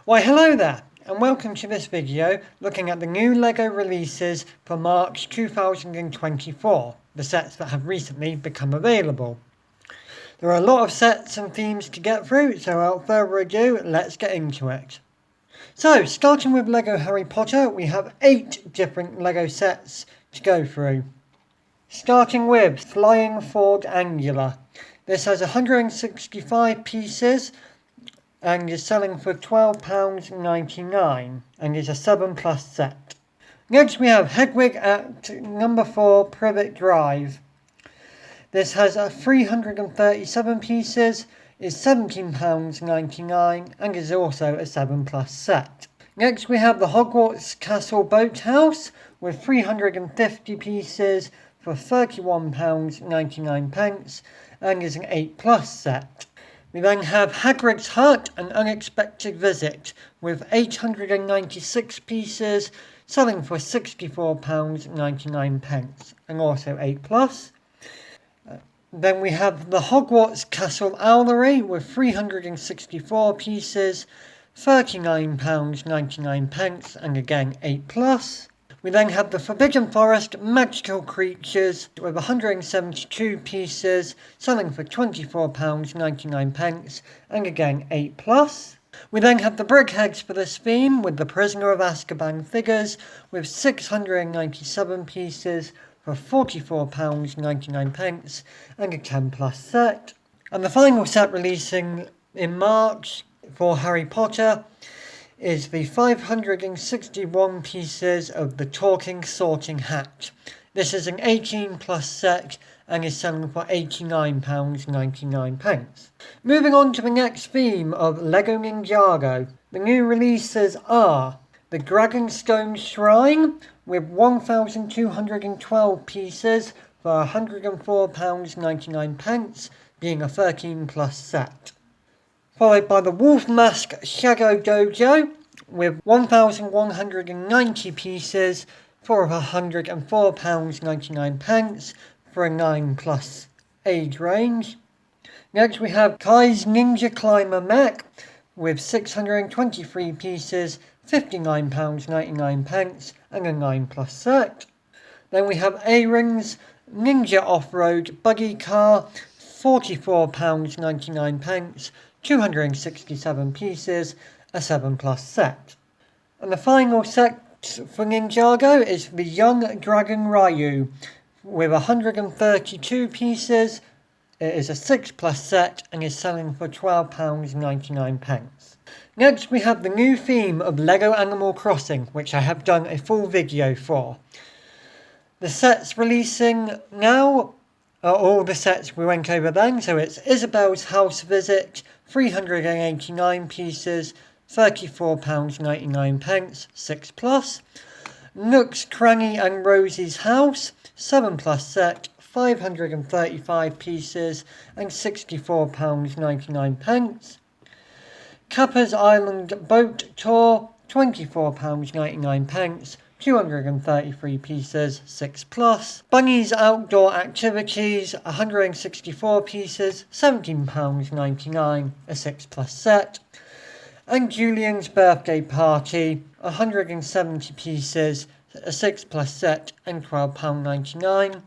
Why hello there, and welcome to this video looking at the new LEGO releases for March 2024, the sets that have recently become available. There are a lot of sets and themes to get through, so without further ado, let's get into it. So, starting with LEGO Harry Potter, we have 8 different LEGO sets to go through. Starting with Flying Ford Angular. This has 165 pieces and is selling for £12.99 and is a 7+ set. Next we have Hedwig at number 4 Privet Drive. This has 337 pieces, is £17.99 and is also a 7+ set. Next we have the Hogwarts Castle Boathouse with 350 pieces for £31.99 and is an 8+ set. We then have Hagrid's Hut, An Unexpected Visit, with 896 pieces, selling for £64.99 and also 8+. Then we have the Hogwarts Castle Owlery with 364 pieces, £39.99 and again 8+. We then have the Forbidden Forest Magical Creatures with 172 pieces, selling for £24.99 and again 8+. We then have the Brickheads for this theme with the Prisoner of Azkaban figures with 697 pieces for £44.99 and a 10+ set. And the final set releasing in March for Harry Potter is the 561 pieces of the Talking Sorting Hat. This is an 18+ set and is selling for £89.99. Moving on to the next theme of LEGO Ninjago. The new releases are the Dragonstone Shrine with 1,212 pieces for £104.99, being a 13+ set. Followed by the Wolf Mask Shadow Dojo with 1,190 pieces for £104.99 for a 9+ age range. Next we have Kai's Ninja Climber Mech with 623 pieces, £59.99 and a 9+ set. Then we have A-Ring's Ninja Off-Road Buggy Car, £44.99, 267 pieces, a 7+ set. And the final set for Ninjago is the Young Dragon Ryu with 132 pieces. It is a 6+ set and is selling for £12.99. Next we have the new theme of LEGO Animal Crossing, which I have done a full video for. The sets releasing now are all the sets we went over then, so it's Isabel's House Visit, 389 pieces, £34.99, 6+. Nook's Cranny and Rosie's House, 7+ set, 535 pieces and £64.99. Kappa's Island Boat Tour, £24.99, 233 pieces, 6+. Bunny's Outdoor Activities, 164 pieces, £17.99, a 6+ set. And Julian's Birthday Party, 170 pieces, a 6+ set and £12.99.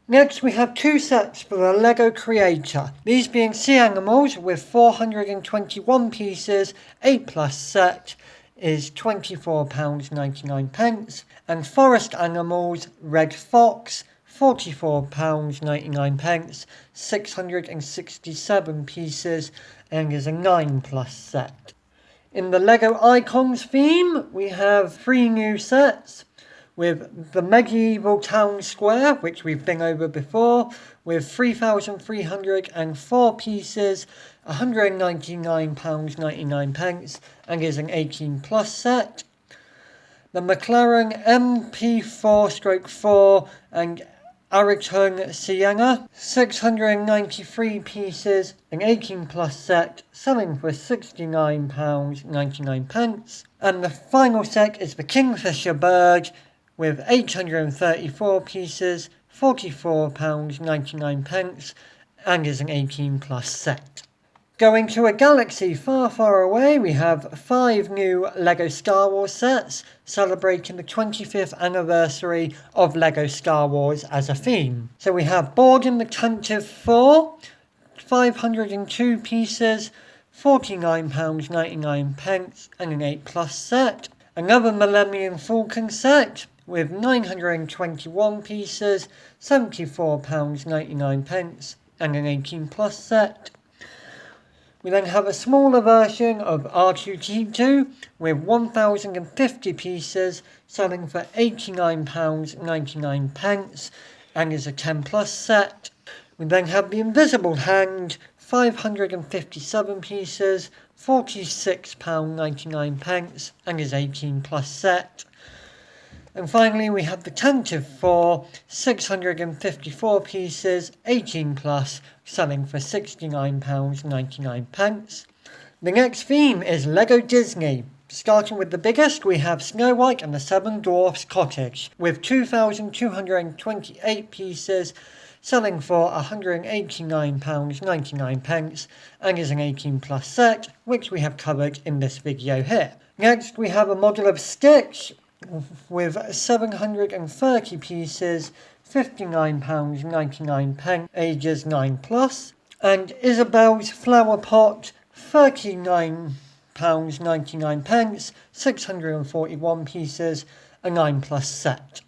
Next we have 2 sets for the LEGO Creator, these being Sea Animals with 421 pieces, 8+ set is £24.99, and Forest Animals Red Fox, £44.99, 667 pieces and is a 9+ set. In the LEGO Icons theme, we have 3 new sets, with the Medieval Town Square, which we've been over before, with 3,304 pieces, £199.99 and is an 18+ set. The McLaren MP4/4 and Ariton Sienna, 693 pieces, an 18+ set, selling for £69.99. And the final set is the Kingfisher Bird with 834 pieces, £44.99 and is an 18+ set. Going to a galaxy far, far away, we have 5 new LEGO Star Wars sets celebrating the 25th anniversary of LEGO Star Wars as a theme. So we have Board in the Tantive 4, 502 pieces, £49.99 and an 8 plus set. Another Millennium Falcon set with 921 pieces, £74.99 and an 18 plus set. We then have a smaller version of R2-D2 with 1,050 pieces selling for £89.99 and is a 10 plus set. We then have the Invisible Hand, 557 pieces, £46.99 and is 18 plus set. And finally we have the Tantive 4, 654 pieces, 18 plus, selling for £69.99. The next theme is LEGO Disney. Starting with the biggest, we have Snow White and the Seven Dwarfs Cottage, with 2,228 pieces, selling for £189.99 and is an 18 plus set, which we have covered in this video here. Next we have a model of Stitch, with 730 pieces, £59.99, ages 9 plus, and Isabel's Flower Pot, £39.99, 641 pieces, a 9 plus set.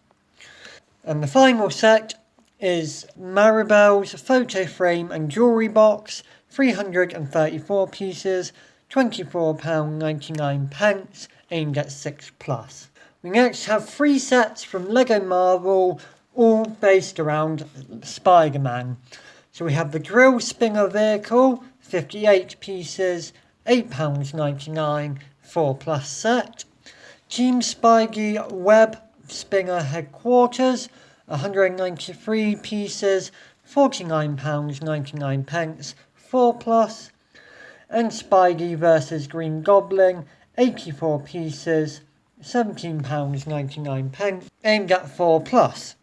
And the final set is Maribel's Photo Frame and Jewellery Box, 334 pieces, £24.99, aimed at 6 plus. We next have 3 sets from LEGO Marvel, all based around Spider-Man. So we have the Drill Spinner Vehicle, 58 pieces, £8.99, 4 plus set. Team Spidey Web Spinner Headquarters, 193 pieces, £49.99, 4 plus. And Spidey vs Green Goblin, 84 pieces, £17.99, aimed at 4 plus.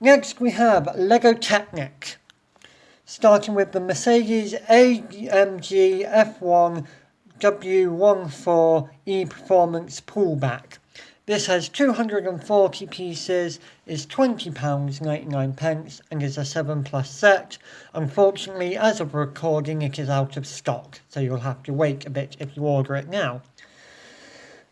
Next we have LEGO Technic, starting with the Mercedes AMG F1 W14 Performance Pullback. This has 240 pieces, is £20.99 and is a 7 plus set. Unfortunately, as of recording, it is out of stock, so you'll have to wait a bit if you order it now.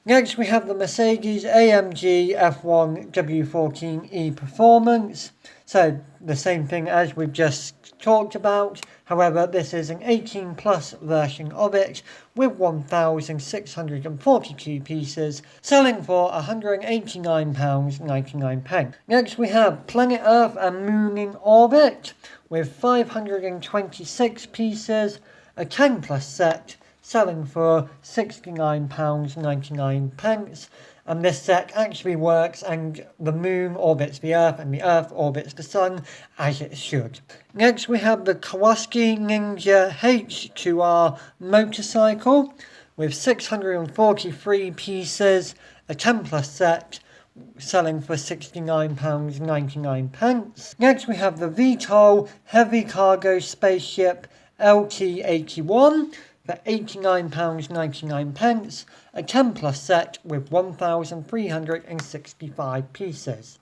Next we have the Mercedes AMG F1 W14 Performance. So the same thing as we've just talked about. However, this is an 18 plus version of it with 1,642 pieces, selling for £189.99. Next we have Planet Earth and Moon in Orbit with 526 pieces, a 10 plus set, selling for £69.99, and this set actually works and the moon orbits the earth and the earth orbits the sun as it should. Next we have the Kawasaki Ninja H2R motorcycle with 643 pieces, a 10 plus set, selling for £69.99. Next we have the VTOL Heavy Cargo Spaceship LT81 for £89.99, a 10 plus set with 1,365 pieces.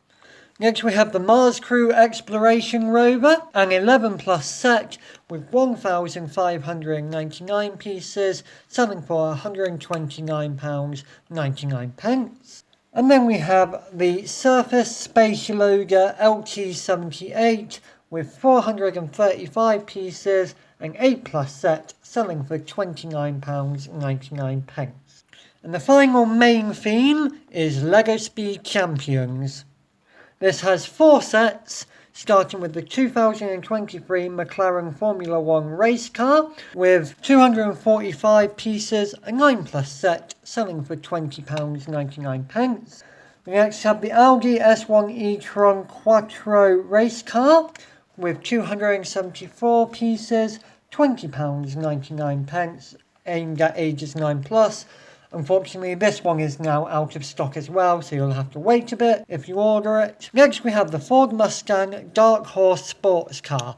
Next we have the Mars Crew Exploration Rover, an 11 plus set with 1,599 pieces, selling for £129.99. And then we have the Surface Space Loader LT78 with 435 pieces, an 8 plus set, selling for £29.99. And the final main theme is LEGO Speed Champions. This has 4 sets, starting with the 2023 McLaren Formula 1 race car with 245 pieces, a 9 plus set, selling for £20.99. We next have the Audi S1 e-tron Quattro race car with 274 pieces, £20.99, aimed at ages 9 plus. Unfortunately, this one is now out of stock as well, so you'll have to wait a bit if you order it. Next, we have the Ford Mustang Dark Horse sports car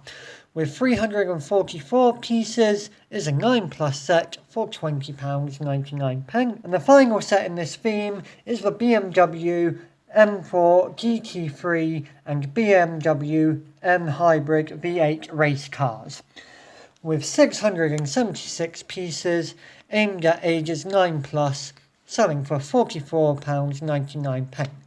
with 344 pieces is a 9 plus set for £20.99. And the final set in this theme is the BMW M4 GT3 and BMW M Hybrid V8 race cars, with 676 pieces aimed at ages 9 plus, selling for £44.99.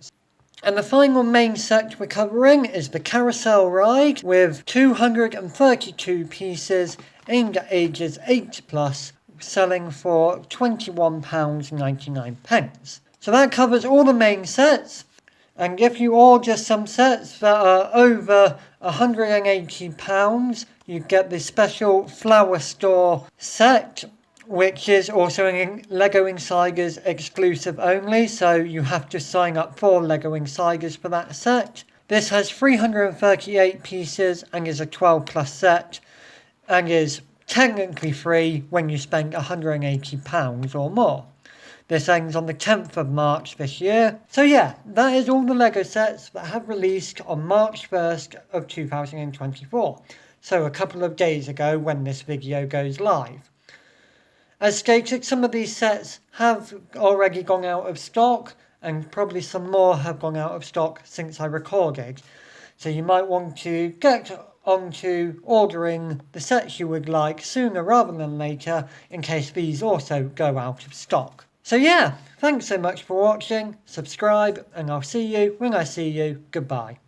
And the final main set we're covering is the Carousel Ride, with 232 pieces aimed at ages 8 plus, selling for £21.99. So that covers all the main sets. And if you order some sets that are over £180, you get the special Flower Store set, which is also in LEGO Insiders exclusive only, so you have to sign up for LEGO Insiders for that set. This has 338 pieces and is a 12 plus set, and is technically free when you spend £180 or more. This ends on the 10th of March this year. So yeah, that is all the LEGO sets that have released on March 1st of 2024. So a couple of days ago when this video goes live. As stated, some of these sets have already gone out of stock, and probably some more have gone out of stock since I recorded. So you might want to get onto ordering the sets you would like sooner rather than later, in case these also go out of stock. So yeah, thanks so much for watching, subscribe, and I'll see you when I see you. Goodbye.